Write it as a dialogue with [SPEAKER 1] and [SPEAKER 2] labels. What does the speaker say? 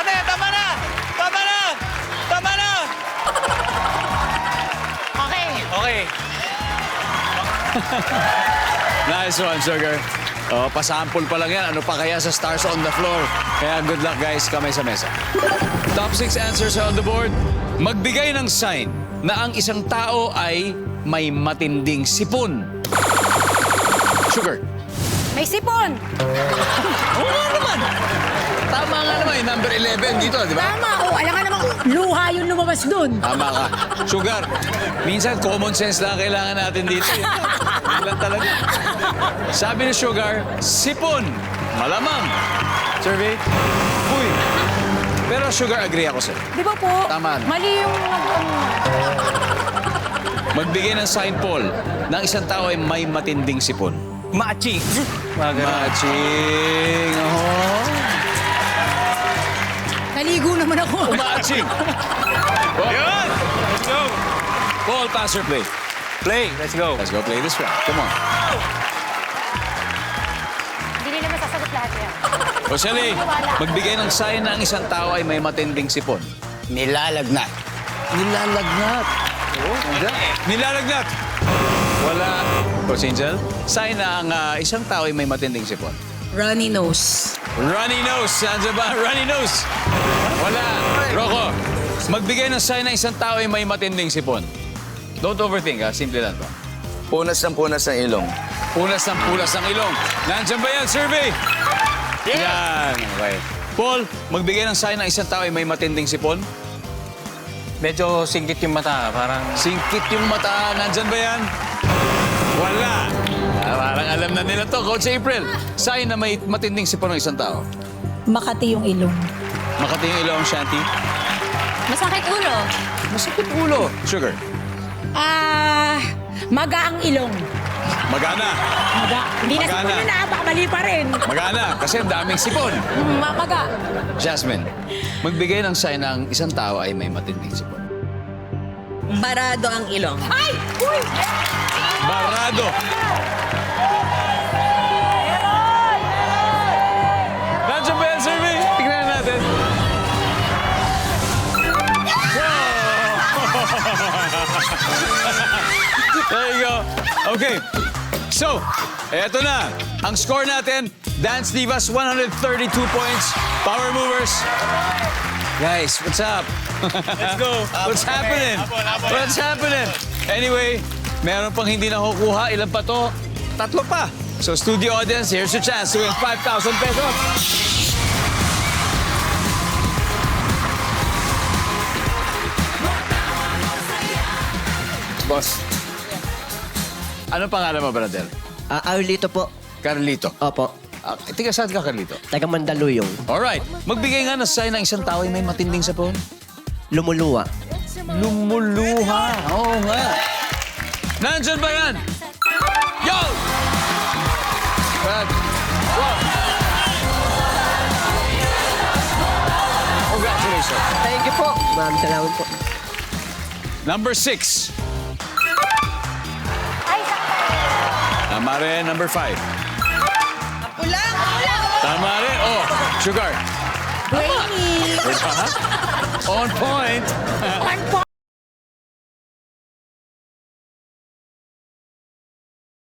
[SPEAKER 1] Ate, tama na! Tama na! Tama na!
[SPEAKER 2] Okay.
[SPEAKER 1] Okay. Nice one, Sugar. Oh, pasample pa lang yan. Ano pa kaya sa stars on the floor? Kaya good luck, guys. Kamay sa mesa. Top 6 answers are on the board. Magbigay ng sign na ang isang tao ay may matinding sipon. Sugar.
[SPEAKER 2] May sipon.
[SPEAKER 1] Oo nga naman. Tama nga naman. Yung number 11 dito, di ba?
[SPEAKER 2] Tama. O, alam ka namang luha yung lumabas dun.
[SPEAKER 1] Tama ka. Sugar, minsan common sense lang kailangan natin dito. Yan lang talaga. Sabi ni Sugar, sipon. Malamang. Survey? Uy. Pero Sugar, agree ako sa'yo.
[SPEAKER 2] Di ba po?
[SPEAKER 1] Tama.
[SPEAKER 2] Mali yung
[SPEAKER 1] Magbigay ng sign, Paul, na ang isang tao ay may matinding sipon.
[SPEAKER 3] Machi.
[SPEAKER 1] Matching. Oh.
[SPEAKER 2] Naligo naman ako.
[SPEAKER 1] Matching. Oh.
[SPEAKER 3] Yun! Let's go!
[SPEAKER 1] Paul, pass or play?
[SPEAKER 3] Play. Let's go.
[SPEAKER 1] Let's go play this round. Come on.
[SPEAKER 2] Hindi nila masasagot lahat yan.
[SPEAKER 1] Rosely, magbigay ng sign na ang isang tao ay may matinding sipon.
[SPEAKER 3] Nilalagnat.
[SPEAKER 1] Nilalagnat. Oh, nilalagnat. Wala. Coach Angel, sign na ang isang tao ay may matinding sipon.
[SPEAKER 4] Runny nose.
[SPEAKER 1] Runny nose. Nandiyan ba? Runny nose. Wala. Rocco, magbigay ng sign na isang tao ay may matinding sipon. Don't overthink, ha? Simple lang to.
[SPEAKER 5] Punas ng ilong.
[SPEAKER 1] Punas ng ilong. Nandiyan ba yan, survey? Yan. Okay. Paul, magbigay ng sign na isang tao ay may matinding sipon.
[SPEAKER 3] Medyo singkit yung mata. Parang...
[SPEAKER 1] Singkit yung mata. Nandyan ba yan? Wala. Parang alam na nila to. Coach April, sign na may matinding sipon ng isang tao.
[SPEAKER 4] Makati yung ilong.
[SPEAKER 1] Makati yung ilong, Shanty.
[SPEAKER 2] Masakit ulo.
[SPEAKER 1] Masakit ulo. Sugar.
[SPEAKER 4] Maga ang ilong.
[SPEAKER 1] Magana.
[SPEAKER 4] Maga. Hindi na
[SPEAKER 1] Magana.
[SPEAKER 4] sipon na, baka mali pa rin.
[SPEAKER 1] Magana. Kasi ang daming sipon.
[SPEAKER 4] Maga.
[SPEAKER 1] Jasmine, magbigay ng sign na ang isang tao ay may matinding sipon.
[SPEAKER 4] Barado ang ilong.
[SPEAKER 2] Ay! Uy!
[SPEAKER 1] Barado. Nandiyan ba yan, survey? Tignan natin. There you go. Okay. So, eto na. Ang score natin, Dance Divas 132 points, Power Movers. Guys, what's up?
[SPEAKER 3] Let's go.
[SPEAKER 1] What's happening? What's happening? Anyway, meron pang hindi nakukuha. Ilan pa to? 3 pa. So, studio audience, here's your chance to win 5,000 pesos. Boss, ano pangalan mo, brother?
[SPEAKER 6] Arlito po.
[SPEAKER 1] Carlito.
[SPEAKER 6] Opo.
[SPEAKER 1] Tiga saan ka, Carlito?
[SPEAKER 6] Taga Mandaluyong.
[SPEAKER 1] Alright. Magbigay nga ng sign ng isang tao ay may matinding sapon.
[SPEAKER 6] Lumuluwa.
[SPEAKER 1] Lumuluha. Oo nga. Nandyan ba yan? Yo! Brad. Wow. Congratulations.
[SPEAKER 6] Thank you po. Maraming salamat po.
[SPEAKER 1] Number 6.
[SPEAKER 2] Ay, sakit.
[SPEAKER 1] Tama rin. Number 5. Tama rin. Oh, Sugar.
[SPEAKER 4] Brainy.
[SPEAKER 1] On point.